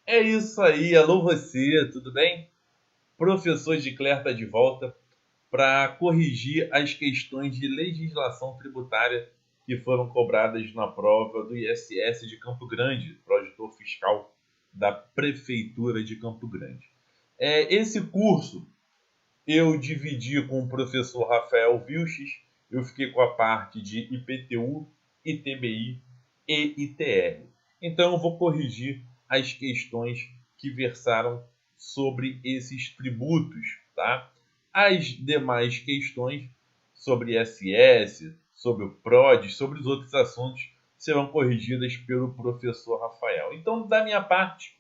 É isso aí, alô você, tudo bem? Professor de Cler está de volta para corrigir as questões de legislação tributária que foram cobradas na prova do ISS de Campo Grande, para o auditor fiscal da Prefeitura de Campo Grande. Esse curso eu dividi com o professor Rafael Vilches, eu fiquei com a parte de IPTU, ITBI e ITR. Então eu vou corrigir as questões que versaram sobre esses tributos, tá? As demais questões sobre ISS, sobre o PROD, sobre os outros assuntos serão corrigidas pelo professor Rafael. Então, da minha parte,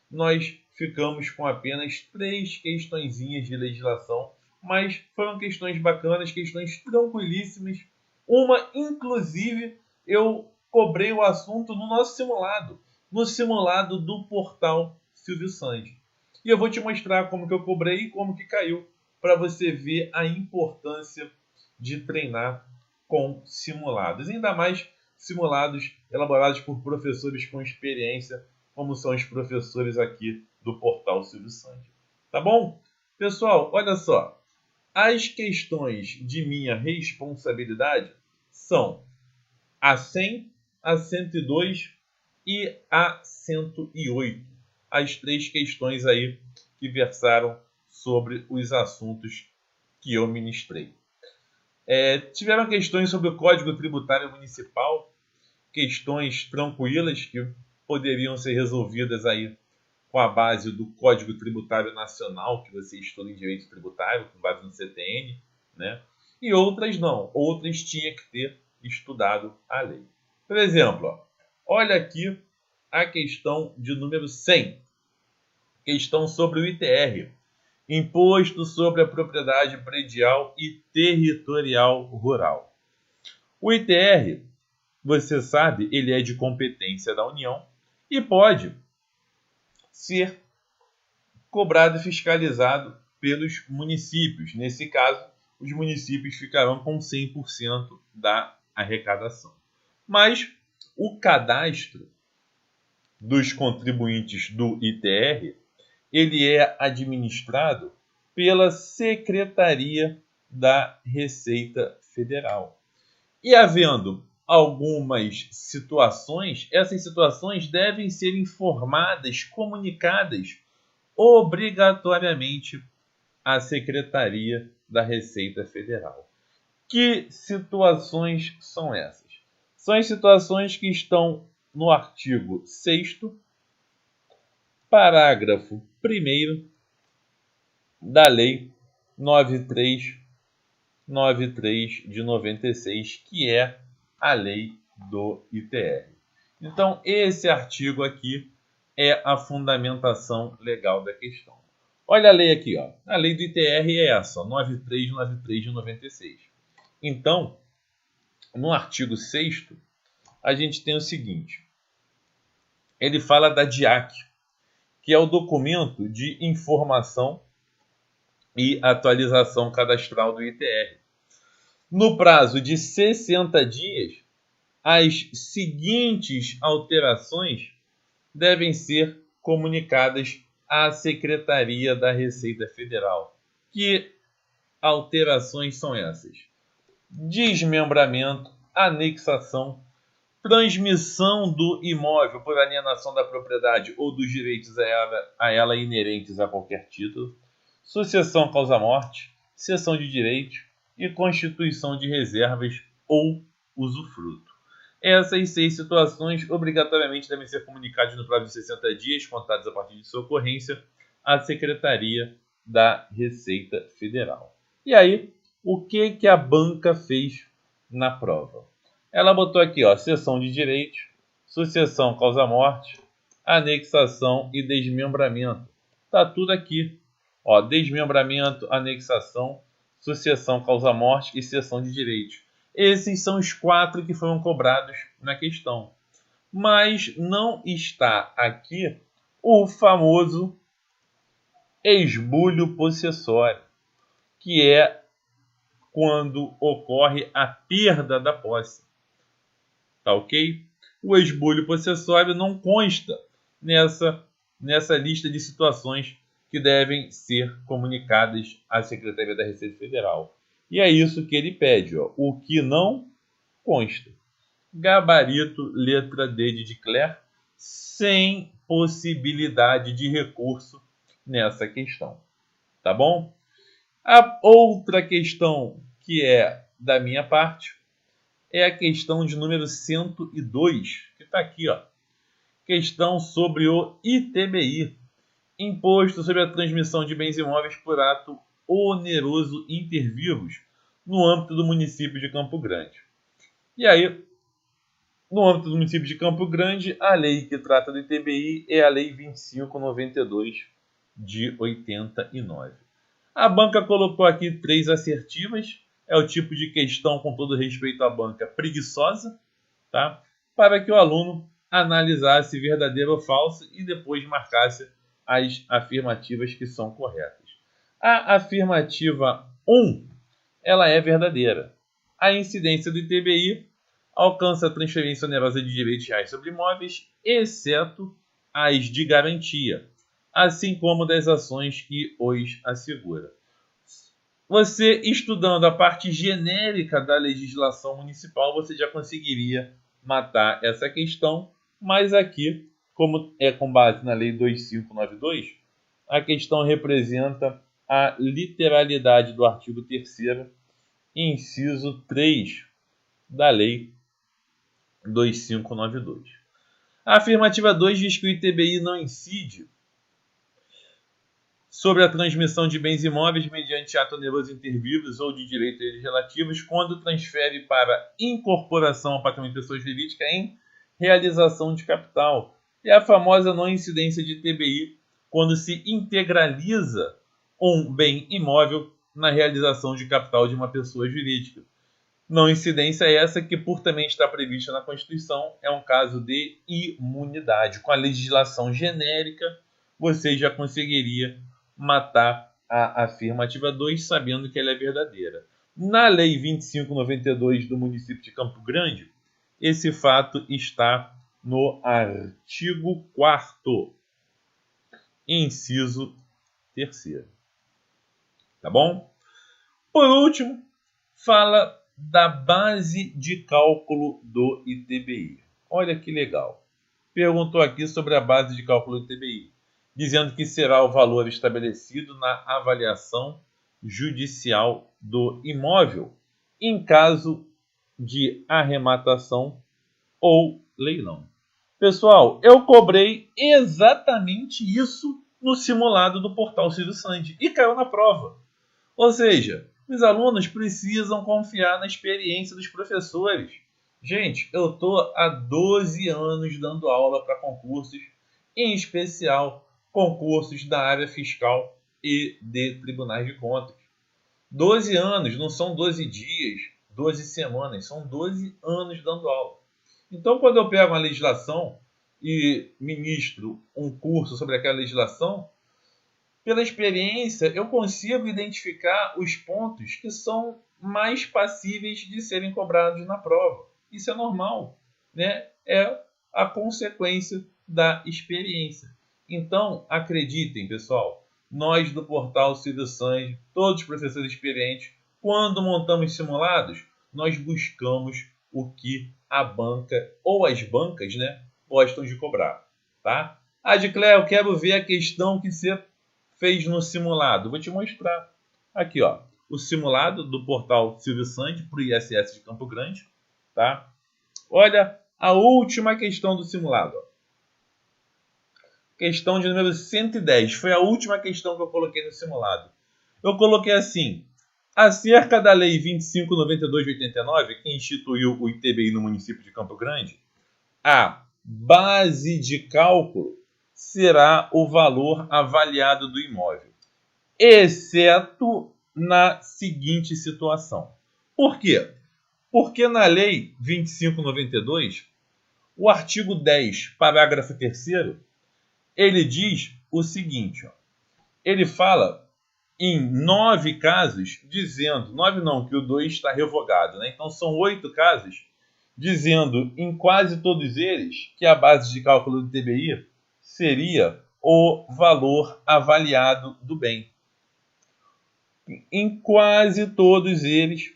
nós ficamos com apenas 3 questõezinhas de legislação, mas foram questões bacanas, questões tranquilíssimas. Uma, inclusive, eu cobrei o assunto no nosso simulado, no simulado do portal Silvio Santos. E eu vou te mostrar como que eu cobrei e como que caiu, para você ver a importância de treinar com simulados. Ainda mais simulados elaborados por professores com experiência, como são os professores aqui do portal Silvio Santos. Tá bom? Pessoal, olha só. As questões de minha responsabilidade são a 100, a 102 e a 108. As 3 questões aí que versaram sobre os assuntos que eu ministrei. Tiveram questões sobre o Código Tributário Municipal, questões tranquilas que poderiam ser resolvidas aí com a base do Código Tributário Nacional, que você estuda em Direito Tributário, com base no CTN, né? E outras não, outras tinha que ter estudado a lei. Por exemplo, olha aqui a questão de número 100, questão sobre o ITR, Imposto sobre a Propriedade Predial e Territorial Rural. O ITR, você sabe, ele é de competência da União e pode ser cobrado e fiscalizado pelos municípios. Nesse caso, os municípios ficarão com 100% da arrecadação. Mas o cadastro dos contribuintes do ITR, ele é administrado pela Secretaria da Receita Federal. E havendo algumas situações, essas situações devem ser informadas, comunicadas obrigatoriamente à Secretaria da Receita Federal. Que situações são essas? São as situações que estão no artigo 6º, parágrafo 1º da Lei 9393 de 96, que é a lei do ITR. Então, esse artigo aqui é a fundamentação legal da questão. Olha a lei aqui, ó. A lei do ITR é essa, 9393 de 96. Então, no artigo 6º, a gente tem o seguinte. Ele fala da DIAC, que é o documento de informação e atualização cadastral do ITR. No prazo de 60 dias, as seguintes alterações devem ser comunicadas à Secretaria da Receita Federal. Que alterações são essas? Desmembramento, anexação, transmissão do imóvel por alienação da propriedade ou dos direitos a ela inerentes a qualquer título, sucessão causa-morte, cessão de direitos e constituição de reservas ou usufruto. Essas 6 situações obrigatoriamente devem ser comunicadas no prazo de 60 dias, contados a partir de sua ocorrência, à Secretaria da Receita Federal. E aí, o que a banca fez na prova? Ela botou aqui, ó, cessão de direitos, sucessão causa-morte, anexação e desmembramento. Tá tudo aqui. Ó, desmembramento, anexação, sucessão causa-morte e cessão de direitos. Esses são os 4 que foram cobrados na questão. Mas não está aqui o famoso esbulho possessório, que é quando ocorre a perda da posse. Tá ok? O esbulho possessório não consta nessa nessa lista de situações que devem ser comunicadas à Secretaria da Receita Federal. E é isso que ele pede, ó, o que não consta. Gabarito, letra D de Claire, sem possibilidade de recurso nessa questão. Tá bom? A outra questão que é da minha parte é a questão de número 102, que está aqui, ó. Questão sobre o ITBI, Imposto sobre a Transmissão de Bens Imóveis por Ato Oneroso Inter Vivos, no âmbito do município de Campo Grande. E aí, no âmbito do município de Campo Grande, a lei que trata do ITBI é a Lei 2592 de 89. A banca colocou aqui 3 assertivas. É o tipo de questão, com todo respeito à banca, preguiçosa, tá? Para que o aluno analisasse verdadeiro ou falso e depois marcasse as afirmativas que são corretas. A afirmativa 1, ela é verdadeira. A incidência do ITBI alcança a transferência onerosa de direitos reais sobre imóveis, exceto as de garantia, assim como das ações que os asseguram. Você, estudando a parte genérica da legislação municipal, você já conseguiria matar essa questão, mas aqui, como é com base na Lei 2592, a questão representa a literalidade do artigo 3º, inciso 3 da Lei 2592. A afirmativa 2 diz que o ITBI não incide sobre a transmissão de bens imóveis mediante ato oneroso inter vivos ou de direitos relativos quando transfere para incorporação ao patrimônio de pessoa jurídica em realização de capital. É a famosa não incidência de ITBI quando se integraliza um bem imóvel na realização de capital de uma pessoa jurídica. Não incidência é essa que, por também estar prevista na Constituição, é um caso de imunidade. Com a legislação genérica, você já conseguiria matar a afirmativa 2, sabendo que ela é verdadeira. Na Lei 2592 do município de Campo Grande, esse fato está no artigo 4º, inciso 3º. Tá bom? Por último, fala da base de cálculo do ITBI. Olha que legal. Perguntou aqui sobre a base de cálculo do ITBI, dizendo que será o valor estabelecido na avaliação judicial do imóvel, em caso de arrematação ou leilão. Pessoal, eu cobrei exatamente isso no simulado do portal Silvio Santos e caiu na prova. Ou seja, os alunos precisam confiar na experiência dos professores. Gente, eu estou há 12 anos dando aula para concursos, em especial concursos da área fiscal e de tribunais de contas. 12 anos, não são 12 dias, 12 semanas, são 12 anos dando aula. Então, quando eu pego uma legislação e ministro um curso sobre aquela legislação, pela experiência, eu consigo identificar os pontos que são mais passíveis de serem cobrados na prova. Isso é normal, né? É a consequência da experiência. Então, acreditem, pessoal, nós do portal Silvio Santos, todos os professores experientes, quando montamos simulados, nós buscamos o que a banca ou as bancas, né, gostam de cobrar, tá? Adclé, eu quero ver a questão que você fez no simulado. Vou te mostrar. Aqui, ó, o simulado do portal Silvio Santos para o ISS de Campo Grande, tá? Olha a última questão do simulado. Ó. Questão de número 110. Foi a última questão que eu coloquei no simulado. Eu coloquei assim: acerca da Lei 2592 de 89, que instituiu o ITBI no município de Campo Grande, a base de cálculo será o valor avaliado do imóvel, exceto na seguinte situação. Por quê? Porque na Lei 2592, o artigo 10, parágrafo 3º, ele diz o seguinte, ó, ele fala em 9 casos, dizendo, 9 não, que o 2 está revogado, né? Então são 8 casos, dizendo em quase todos eles que a base de cálculo do ITBI seria o valor avaliado do bem. Em quase todos eles,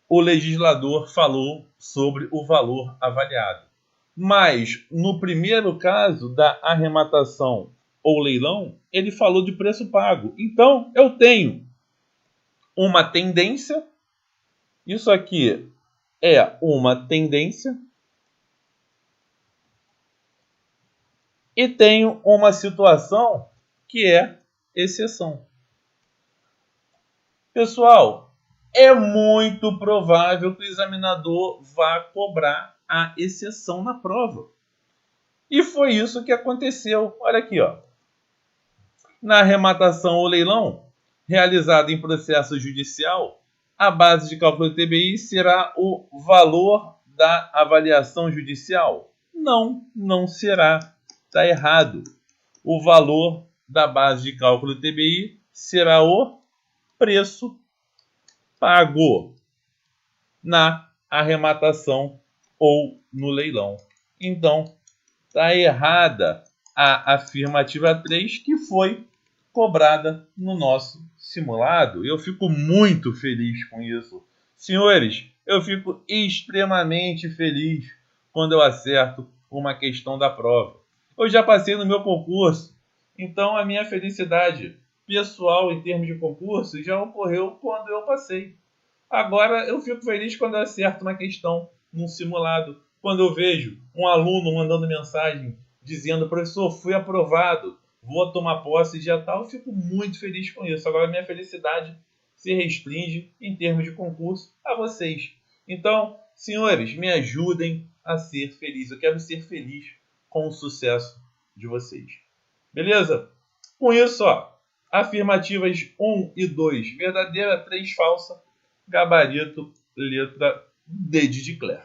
o legislador falou sobre o valor avaliado. Mas, no primeiro caso da arrematação ou leilão, ele falou de preço pago. Então, eu tenho uma tendência, isso aqui é uma tendência, e tenho uma situação que é exceção. Pessoal, é muito provável que o examinador vá cobrar a exceção na prova. E foi isso que aconteceu. Olha aqui, ó. Na arrematação ou leilão, realizado em processo judicial, a base de cálculo do TBI será o valor da avaliação judicial? Não, não será. Está errado. O valor da base de cálculo do TBI será o preço pago na arrematação ou no leilão. Então, está errada a afirmativa 3, que foi cobrada no nosso simulado. Eu fico muito feliz com isso. Senhores, eu fico extremamente feliz quando eu acerto uma questão da prova. Eu já passei no meu concurso, então a minha felicidade pessoal em termos de concurso já ocorreu quando eu passei. Agora eu fico feliz quando eu acerto uma questão num simulado, quando eu vejo um aluno mandando mensagem dizendo: professor, fui aprovado, vou tomar posse dia tal. Eu fico muito feliz com isso. Agora minha felicidade se restringe em termos de concurso a vocês. Então, senhores, me ajudem a ser feliz. Eu quero ser feliz com o sucesso de vocês. Beleza? Com isso, ó, afirmativas 1 e 2, verdadeira, 3 falsa, gabarito, letra D de Claire.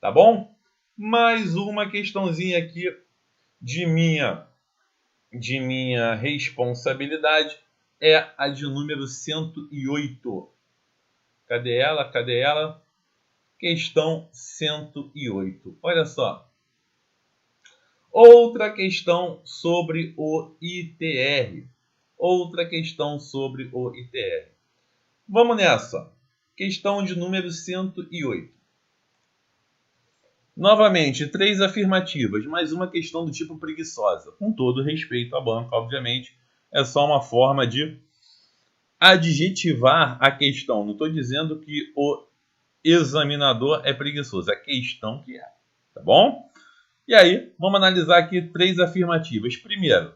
Tá bom? Mais uma questãozinha aqui de minha responsabilidade é a de número 108. Cadê ela? Cadê ela? Questão 108. Olha só. Outra questão sobre o ITR. Outra questão sobre o ITR. Vamos nessa. Questão de número 108. Novamente, 3 afirmativas, mais uma questão do tipo preguiçosa. Com todo respeito à banca, obviamente, é só uma forma de adjetivar a questão. Não estou dizendo que o examinador é preguiçoso, é a questão que é. Tá bom? E aí, vamos analisar aqui 3 afirmativas. Primeiro,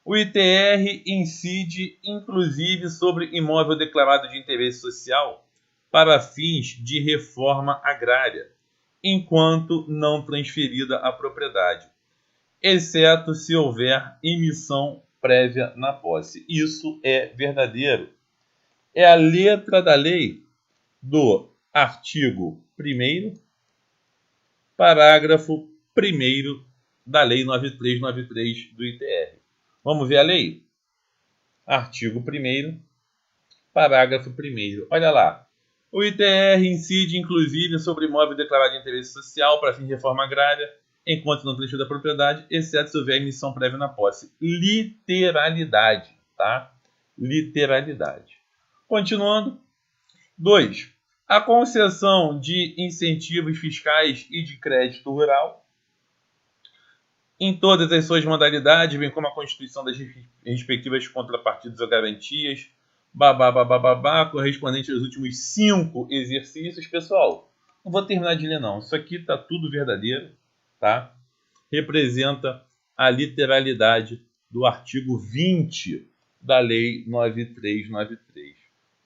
o ITR incide inclusive sobre imóvel declarado de interesse social para fins de reforma agrária, enquanto não transferida à propriedade, exceto se houver emissão prévia na posse. Isso é verdadeiro. É a letra da lei do artigo 1º, parágrafo 1º da Lei 9393 do ITR. Vamos ver a lei? Artigo 1º, parágrafo 1º. Olha lá. O ITR incide, inclusive, sobre imóvel declarado de interesse social para fim de reforma agrária, enquanto não transferido da propriedade, exceto se houver emissão prévia na posse. Literalidade, tá? Literalidade. Continuando. 2. A concessão de incentivos fiscais e de crédito rural, em todas as suas modalidades, bem como a constituição das respectivas contrapartidas ou garantias, correspondente aos últimos 5 exercícios. Pessoal, não vou terminar de ler não, isso aqui está tudo verdadeiro, tá? Representa a literalidade do artigo 20 da Lei 9393.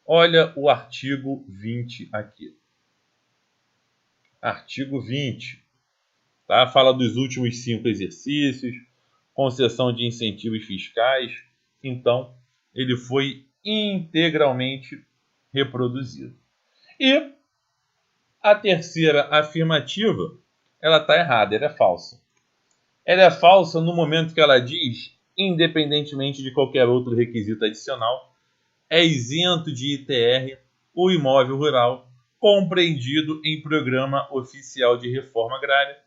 Olha o artigo 20 aqui. Artigo 20. Tá? Fala dos últimos 5 exercícios, concessão de incentivos fiscais. Então, ele foi integralmente reproduzido. E a terceira afirmativa, ela está errada, ela é falsa. Ela é falsa no momento que ela diz, independentemente de qualquer outro requisito adicional, é isento de ITR o imóvel rural compreendido em programa oficial de reforma agrária,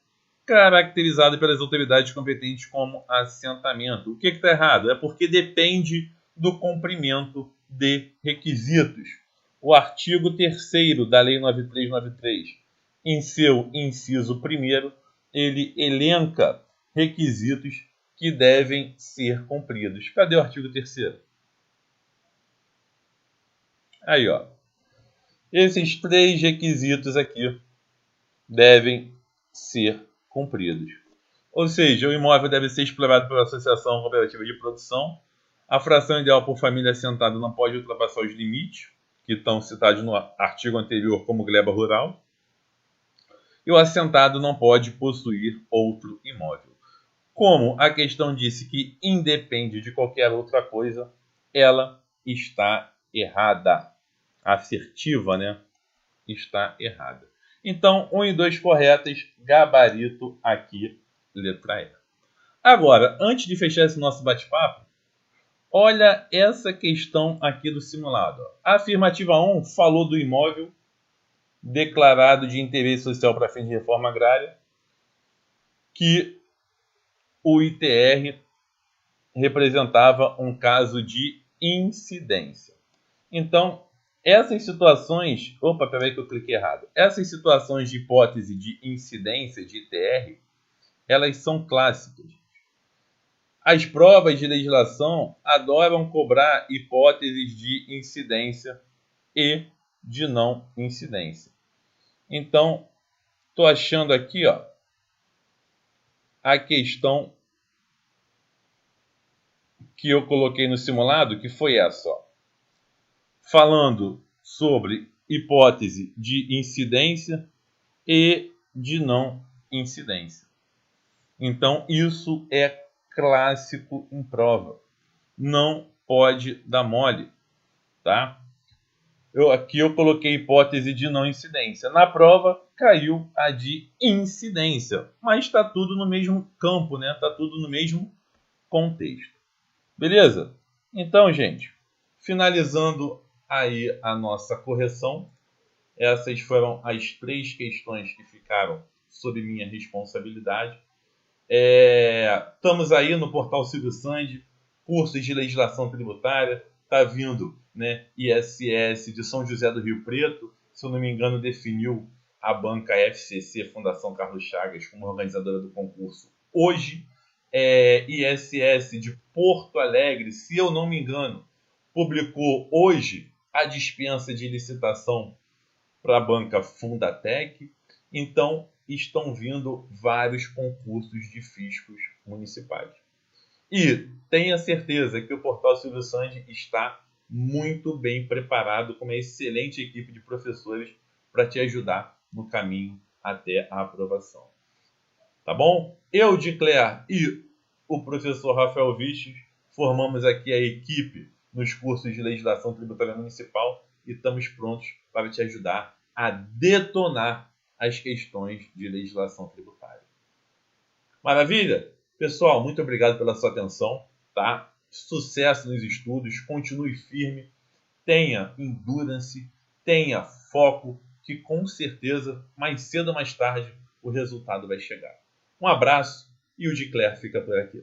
caracterizado pelas autoridades competentes como assentamento. O que está errado? É porque depende do cumprimento de requisitos. O artigo 3º da Lei 9393, em seu inciso 1º, ele elenca requisitos que devem ser cumpridos. Cadê o artigo 3º? Aí, ó. Esses 3 requisitos aqui devem ser cumpridos. Ou seja, o imóvel deve ser explorado pela associação cooperativa de produção. A fração ideal por família assentada não pode ultrapassar os limites, que estão citados no artigo anterior como gleba rural. E o assentado não pode possuir outro imóvel. Como a questão disse que independe de qualquer outra coisa, ela está errada. A assertiva, né? Está errada. Então, 1 e 2 corretas, gabarito aqui, letra E. Agora, antes de fechar esse nosso bate-papo, olha essa questão aqui do simulado. A afirmativa 1 falou do imóvel declarado de interesse social para fim de reforma agrária, que o ITR representava um caso de incidência. Então, essas situações... Opa, peraí que eu cliquei errado. Essas situações de hipótese de incidência de ITR, elas são clássicas. As provas de legislação adoram cobrar hipóteses de incidência e de não incidência. Então, estou achando aqui, ó, a questão que eu coloquei no simulado, que foi essa, ó. Falando sobre hipótese de incidência e de não incidência. Então, isso é clássico em prova. Não pode dar mole, tá? Aqui eu coloquei hipótese de não incidência. Na prova, caiu a de incidência. Mas está tudo no mesmo campo, né? Está tudo no mesmo contexto. Beleza? Então, gente, finalizando aí a nossa correção, essas foram as 3 questões que ficaram sob minha responsabilidade. Estamos aí no portal Silvio Sandi, cursos de legislação tributária, está vindo, né, ISS de São José do Rio Preto, se eu não me engano definiu a banca FCC, Fundação Carlos Chagas, como organizadora do concurso hoje. ISS de Porto Alegre, se eu não me engano, publicou hoje a dispensa de licitação para a banca Fundatec. Então, estão vindo vários concursos de fiscos municipais. E tenha certeza que o portal Silvio Sandi está muito bem preparado, com uma excelente equipe de professores para te ajudar no caminho até a aprovação. Tá bom? Eu, Dicler, e o professor Rafael Viches formamos aqui a equipe nos cursos de legislação tributária municipal e estamos prontos para te ajudar a detonar as questões de legislação tributária. Maravilha? Pessoal, muito obrigado pela sua atenção, tá? Sucesso nos estudos, continue firme, tenha endurance, tenha foco, que com certeza, mais cedo ou mais tarde, o resultado vai chegar. Um abraço e o Dicler fica por aqui.